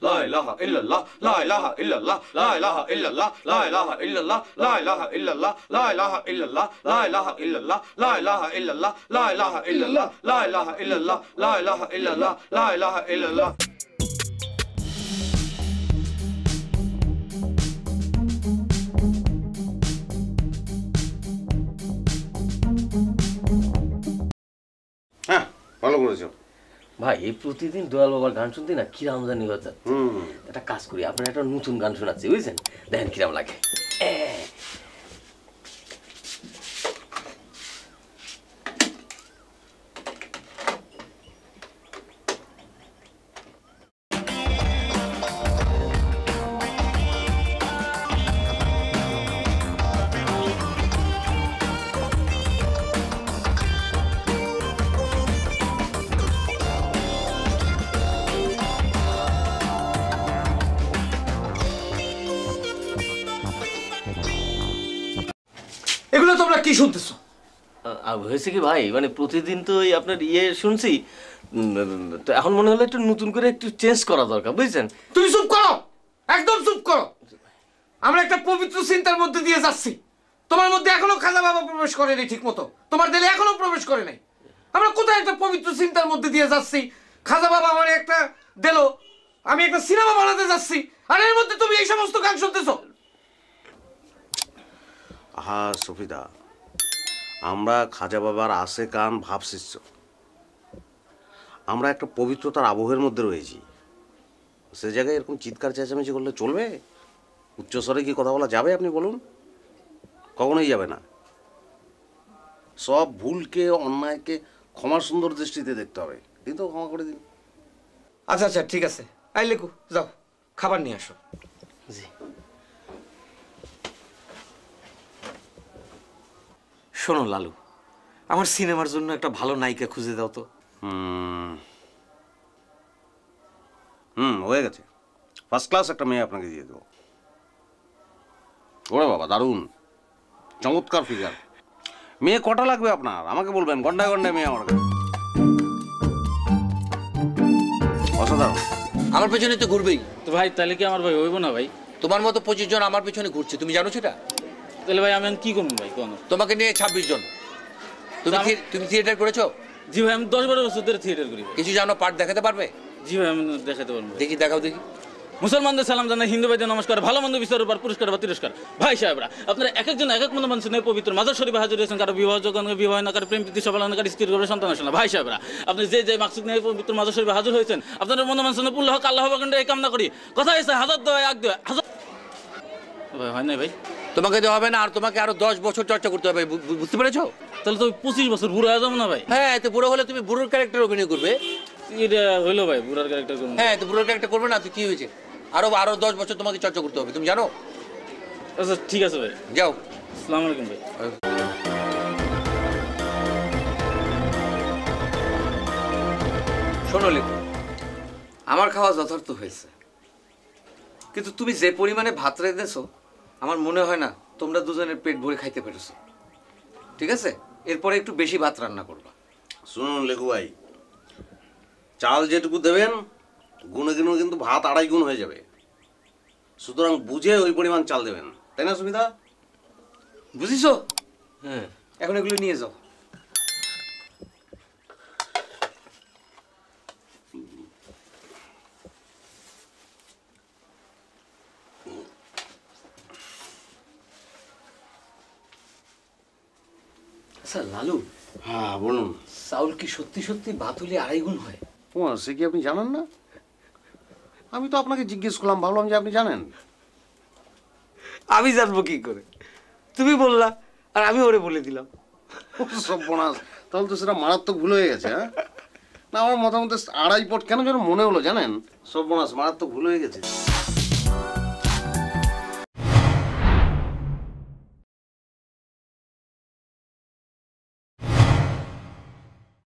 লা ইলাহা ইল্লাল্লাহ লা ইলাহা ইল্লাল্লাহ লা ইলাহা ইল্লাল্লাহ লা ইলাহা ইল্লাল্লাহ লা ইলাহা ইল্লাল্লাহ লা ইলাহা ইল্লাল্লাহ লা ইলাহা ইল্লাল্লাহ লা ইলাহা ইল্লাল্লাহ লা ইলাহা ইল্লাল্লাহ লা ইলাহা ইল্লাল্লাহ লা ইলাহা ইল্লাল্লাহ লা ইলাহা ইল্লাল্লাহ। হ্যাঁ ভালো করেছো ভাই। এই প্রতিদিন দয়াল বাবার গান শুনতে না কিরাম জানি হয়ে যাচ্ছে। একটা কাজ করি, আপনার একটা নতুন গান শোনাচ্ছি, বুঝছেন? দেখেন কিরাম লাগে। এগুলো তোমরা কি শুনতেছো? হয়েছে কি ভাই, মানে প্রতিদিন তো এই আপনার শুনছি, তো এখন মনে হলো একটু নতুন করে একটু চেঞ্জ করা দরকার, বুঝছেন? তুমি চুপ করো, একদম চুপ করো। আমরা একটা পবিত্র চিন্তার মধ্যে দিয়ে যাচ্ছি। তোমার মধ্যে এখনো খাজা বাবা প্রবেশ করেনি ঠিক মতো, তোমার দিলে এখনো প্রবেশ করে নাই। আমরা কোথায় একটা পবিত্র চিন্তার মধ্যে দিয়ে যাচ্ছি? খাজা বাবা আমার একটা দিল, আমি একটা সিনেমা বানাতে যাচ্ছি, আর এর মধ্যে তুমি এই সমস্ত গান শুনতেছো। আহা সফিদা, আমরা খাজা বাবার আসে কান ভাব শিষ্য, আমরা একটা পবিত্রতার আবহের মধ্যে রয়েছি। সে জায়গায় এরকম চিৎকার চেঁচামেচি করলে চলবে? উচ্চস্বরে কি কথা বলা যাবে আপনি বলুন? কখনোই যাবে না। সব ভুলকে অন্যায়কে ক্ষমার সুন্দর দৃষ্টিতে দেখতে হবে। দিন তো, ক্ষমা করে দিন। আচ্ছা আচ্ছা ঠিক আছে, আই লেকু যাও খাবার নিয়ে আসো। জি। শোনো লালু, আমার সিনেমার জন্য একটা ভালো নায়িকা খুঁজে দাও তো। হয়ে গেছে, ফার্স্ট ক্লাস একটা মেয়ে আপনাকে দিয়ে দেবো। ওরে বাবা, দারুণ চমৎকার ফিগার। মেয়ে কটা লাগবে আপনার আমাকে বলবেন, ঘন্টায় ঘন্টায় মেয়ে আমার কাছে। অসাধারণ। আমার পেছনে তো ঘুরবেই তো ভাই, তাহলে কি আমার ভাই হইব না ভাই? তোমার মতো 25 জন আমার পেছনে ঘুরছে, তুমি জানো সেটা? তাহলে ভাই আমি কি করবো ভাই? কোন তোমাকে নিয়ে 26 জন। তুমি থিয়েটার করেছো? জি ভাই, আমি 10-12 বছর ধরে থিয়েটার করি। কিছু জানো, পার্ট দেখাতে পারবে? জি ভাই, আমি দেখাতে পারবো। দেখি, দেখাও দেখি। মুসলমানদের সালাম জানাই, হিন্দু ভাইদের নমস্কার। ভালো মন্দ বিচারের উপর পুরস্কার বা তিরস্কার। ভাই সাহেবরা, আপনারা এক একজন এক এক মতো মানুষ নিয়ে পবিত্র মাজার শরীফে হাজির হয়েছেন। কারো বিবাহ যোগান, বিবাহ না, কারো প্রেম প্রীতি সফলনা, কারো স্ত্রীর গর্ভে সন্তান আসে না। ভাই সাহেবরা, আপনি যে যে মাকসুদ নিয়ে পবিত্র মাজার শরীফে হাজির হয়েছেন, আপনাদের মনে মানুষ পুল্ল হক আল্লাহ কিন্তু এই কামনা করি। কথা এসে হাজার দেয়, এক দেয় হাজার। ভাই হয় না ভাই, তোমাকে দেওয়া হবে না, আর তোমাকে আরো 10 বছর চর্চা করতে হবে, বুঝতে পেরেছো? তাহলে তো 25 বছর বুড়ো হয়ে যাবো না ভাই? হ্যাঁ, তো বুড়ো হলে তুমি বুড়োর ক্যারেক্টার অভিনয় করবে। এটা হইলো ভাই, বুড়ার ক্যারেক্টার করবো। হ্যাঁ, তো বুড়োর ক্যারেক্টার করবে না তো কি হয়েছে? আরো 10 বছর তোমাকে চর্চা করতে হবে, তুমি জানো? আচ্ছা ঠিক আছে ভাই, যাও। আসসালামু আলাইকুম ভাই। শোনো লেকু, আমার খাওয়া যথার্থ হয়েছে, কিন্তু তুমি যে পরিমাণে ভাত রেঁধেছো আমার মনে হয় না তোমরা দুজনের পেট ভরে খাইতে পেরেছো। ঠিক আছে, এরপরে একটু বেশি ভাত রান্না করবা। শুনুন লেখু ভাই, চাল যেটুকু দেবেন গুনে গুনে কিন্তু ভাত 2.5 গুণ হয়ে যাবে। সুতরাং বুঝে ওই পরিমাণ চাল দেবেন, তাই না সুবিধা? বুঝিছো? হ্যাঁ। এখন এগুলো নিয়ে যাও। আচ্ছা লালু, হ্যাঁ বলুন। চাউল কি সত্যি সত্যি ভাত হলে 2.5 গুণ হয়? ও, সে কি আপনি জানেন না? আমি তো আপনাকে জিজ্ঞেস করলাম, ভাবলাম যে আপনি জানেন। আমি জানবো কি করে? তুমি বললা আর আমি ওরে বলে দিলাম। সর্বনাশ, তাহলে তো সেটা মারাত্মক ভুল হয়ে গেছে। হ্যাঁ না, আমার মতামত 2.5 পট কেন যেন মনে হলো জানেন? সর্বনাশ, মারাত্মক ভুল হয়ে গেছে।